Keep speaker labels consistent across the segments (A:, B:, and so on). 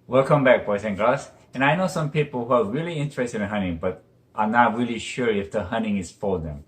A: Welcome back, boys and girls. And I know some people who are really interested in hunting, but are not really sure if the hunting is for them.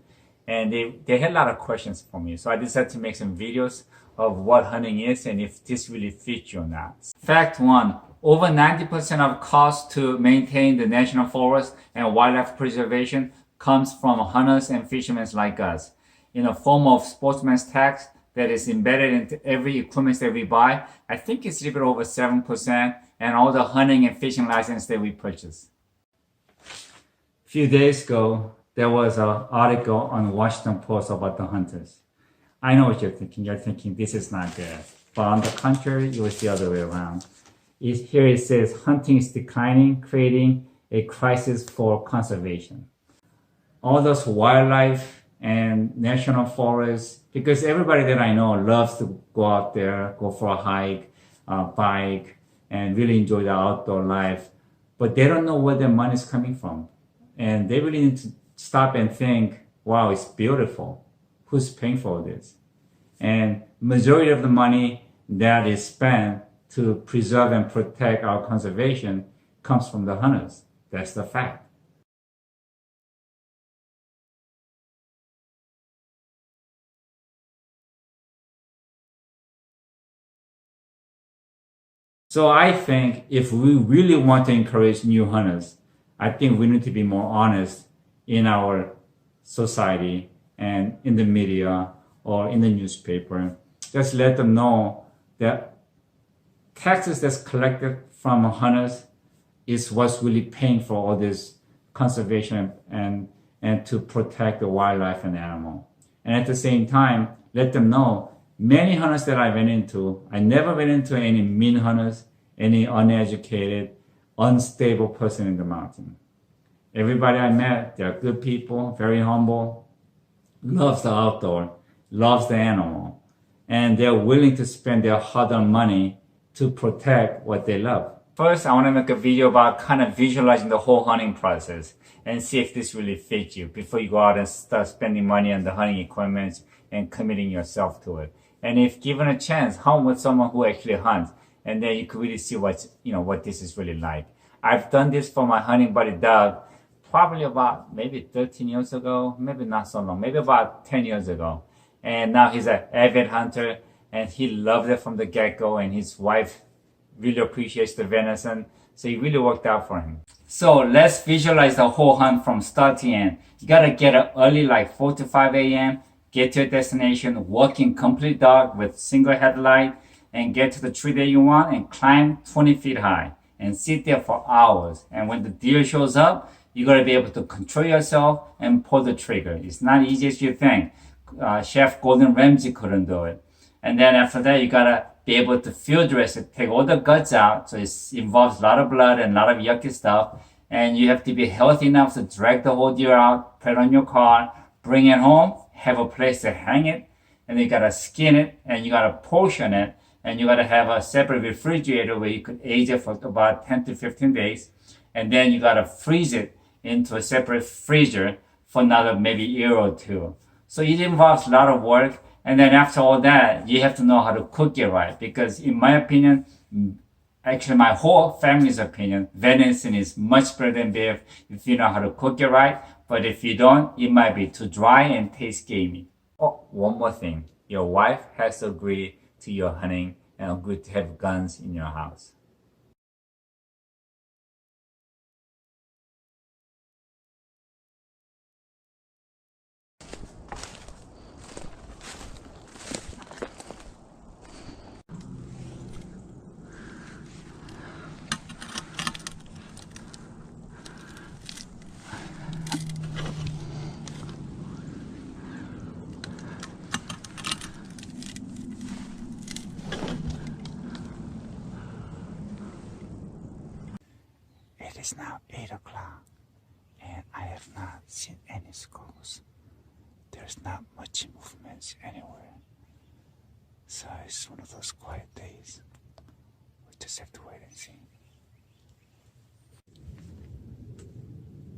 A: And they had a lot of questions for me. So I decided to make some videos of what hunting is and if this really fits you or not. Fact one, over 90% of cost to maintain the national forest and wildlife preservation comes from hunters and fishermen like us in a form of sportsman's tax that is embedded into every equipment that we buy. I think it's a little bit over 7%, and all the hunting and fishing license that we purchase. A few days ago, there was an article on Washington Post about the hunters. I know what you're thinking. You're thinking this is not good. But on the contrary, it was the other way around. Here it says hunting is declining, creating a crisis for conservation. All those wildlife and national forests, because everybody that I know loves to go out there, go for a hike, bike, and really enjoy the outdoor life, but they don't know where their money is coming from. And they really need to stop and think, wow, it's beautiful. Who's paying for this? And majority of the money that is spent to preserve and protect our conservation comes from the hunters. That's the fact. So I think if we really want to encourage new hunters, I think we need to be more honest in our society and in the media or in the newspaper. Just let them know that taxes that's collected from hunters is what's really paying for all this conservation and to protect the wildlife and animal. And at the same time, let them know many hunters that I went into, I never went into any mean hunters, any uneducated, unstable person in the mountain. Everybody I met, they're good people, very humble, loves the outdoor, loves the animal, and they're willing to spend their hard-earned money to protect what they love. First, I want to make a video about kind of visualizing the whole hunting process and see if this really fits you before you go out and start spending money on the hunting equipment and committing yourself to it. And if given a chance, hunt with someone who actually hunts, and then you could really see what this is really like. I've done this for my hunting buddy Doug probably about maybe 13 years ago, maybe not so long, maybe about 10 years ago. And now he's an avid hunter and he loved it from the get-go, and his wife really appreciates the venison. So it really worked out for him. So let's visualize the whole hunt from start to end. You gotta get up early, like 4 to 5 a.m., get to your destination, walk in complete dark with single headlight, and get to the tree that you want and climb 20 feet high and sit there for hours. And when the deer shows up, you gotta be able to control yourself and pull the trigger. It's not easy as you think. Chef Gordon Ramsay couldn't do it. And then after that, you gotta be able to field dress it, take all the guts out. So it involves a lot of blood and a lot of yucky stuff. And you have to be healthy enough to drag the whole deer out, put it on your car, bring it home, have a place to hang it, and then you gotta skin it, and you gotta portion it, and you gotta have a separate refrigerator where you could age it for about 10 to 15 days, and then you gotta freeze it into a separate freezer for another maybe year or two. So it involves a lot of work, and then after all that, you have to know how to cook it right, because in my opinion, actually my whole family's opinion, venison is much better than beef if you know how to cook it right. But if you don't, it might be too dry and taste gamey. Oh, one more thing. Your wife has to agree to your hunting and agree to have guns in your house. It is now 8 o'clock, and I have not seen any squirrels. There's not much movement anywhere. So it's one of those quiet days. We just have to wait and see.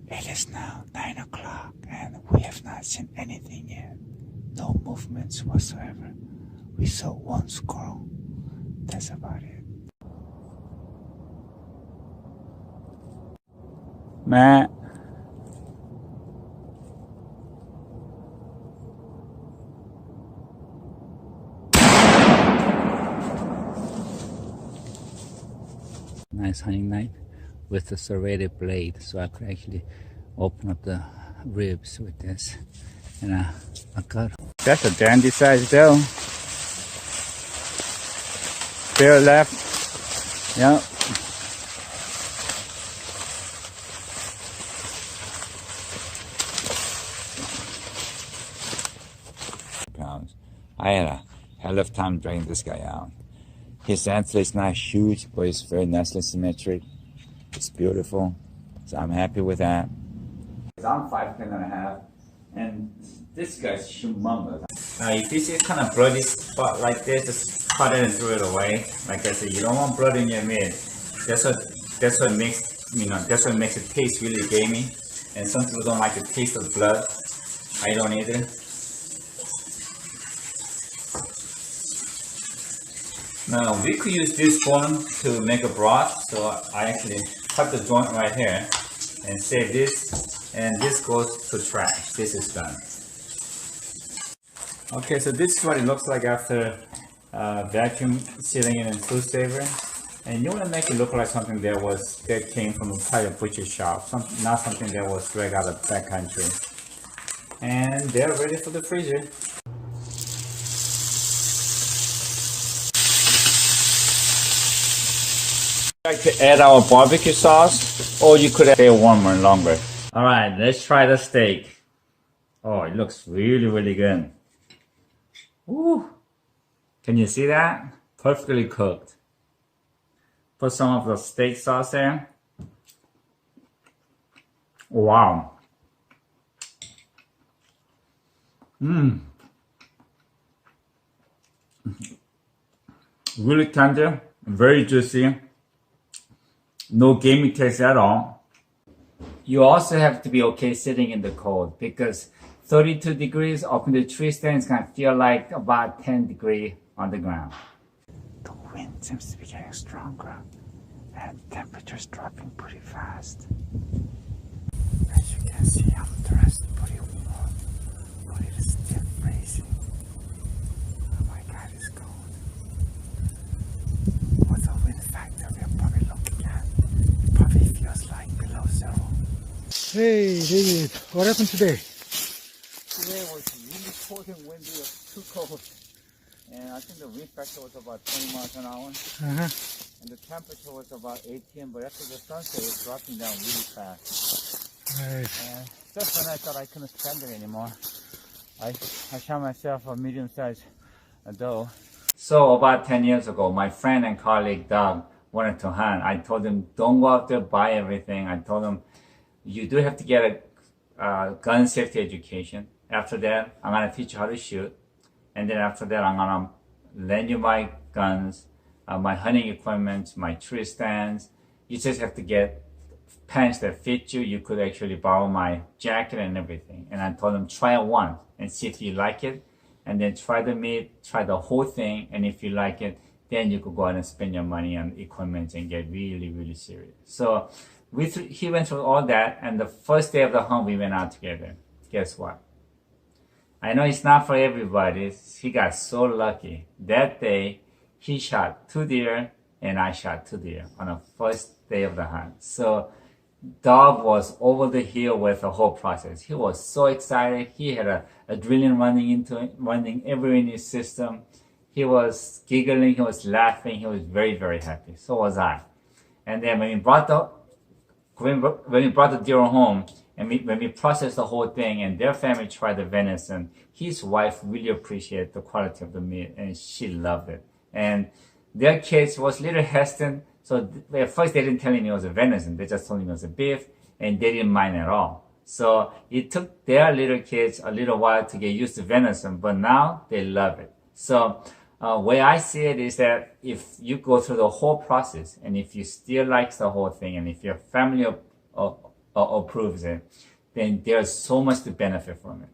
A: It is now 9 o'clock, and we have not seen anything yet. No movements whatsoever. We saw one squirrel. That's about it. Matt. Nice hunting knife with a serrated blade, so I could actually open up the ribs with this, and I cut. That's a dandy size though. Bare left. Yep. Pounds. I had a hell of a time dragging this guy out. His antler is not huge, but it's very nicely symmetric. It's beautiful, so I'm happy with that. I'm 5'10.5", and this guy's humongous. Now, if you see kind of bloody spot like this, just cut it and throw it away. Like I said, you don't want blood in your meat. That's what makes what makes it taste really gamey. And some people don't like the taste of blood. I don't either. Now, we could use this bone to make a broth, so I actually cut the joint right here and save this, and this goes to trash. This is done. Okay, so this is what it looks like after vacuum sealing it in food saver. And you want to make it look like something that came from a private butcher shop, not something that was dragged out of backcountry. And they're ready for the freezer. Like to add our barbecue sauce, or you could stay warmer longer. All right, let's try the steak. Oh, it looks really, really good. Woo! Can you see that? Perfectly cooked. Put some of the steak sauce there. Wow. Really tender, very juicy. No gamey taste at all. You also have to be okay sitting in the cold, because 32 degrees up in the tree stand is going to feel like about 10 degrees on the ground. The wind seems to be getting stronger, and temperature's dropping pretty fast. As you can see, I'm dressed pretty warm, but it is still freezing. Oh my God, it's cold. With the wind factor we're probably looking at, it probably feels like below zero.
B: Hey David, what happened today?
A: Today was really cold and windy, it was too cold. And I think the wind factor was about 20 miles an hour. And the temperature was about 18, but after the sunset, it was dropping down really fast.
B: Right.
A: And just when I thought I couldn't stand it anymore, I shot myself a medium-sized doe. So about 10 years ago, my friend and colleague Doug wanted to hunt. I told him, don't go out there, buy everything. I told him, you do have to get a gun safety education. After that, I'm going to teach you how to shoot. And then after that, I'm going to lend you my guns, my hunting equipment, my tree stands. You just have to get pants that fit you. You could actually borrow my jacket and everything. And I told them, try it once and see if you like it. And then try the meat, try the whole thing. And if you like it, then you could go out and spend your money on equipment and get really, really serious. So he went through all that. And the first day of the hunt, we went out together. Guess what? I know it's not for everybody. He got so lucky. That day, he shot 2 deer and I shot 2 deer on the first day of the hunt. So Dog was over the hill with the whole process. He was so excited. He had adrenaline running everywhere in his system. He was giggling. He was laughing. He was very, very happy. So was I. And then when we brought the deer home, and when we processed the whole thing, and their family tried the venison, his wife really appreciated the quality of the meat, and she loved it. And their kids was a little hesitant, so at first they didn't tell him it was a venison. They just told him it was a beef, and they didn't mind at all. So it took their little kids a little while to get used to venison, but now they love it. So way I see it is that if you go through the whole process, and if you still like the whole thing, and if your family approves it, then there's so much to benefit from it.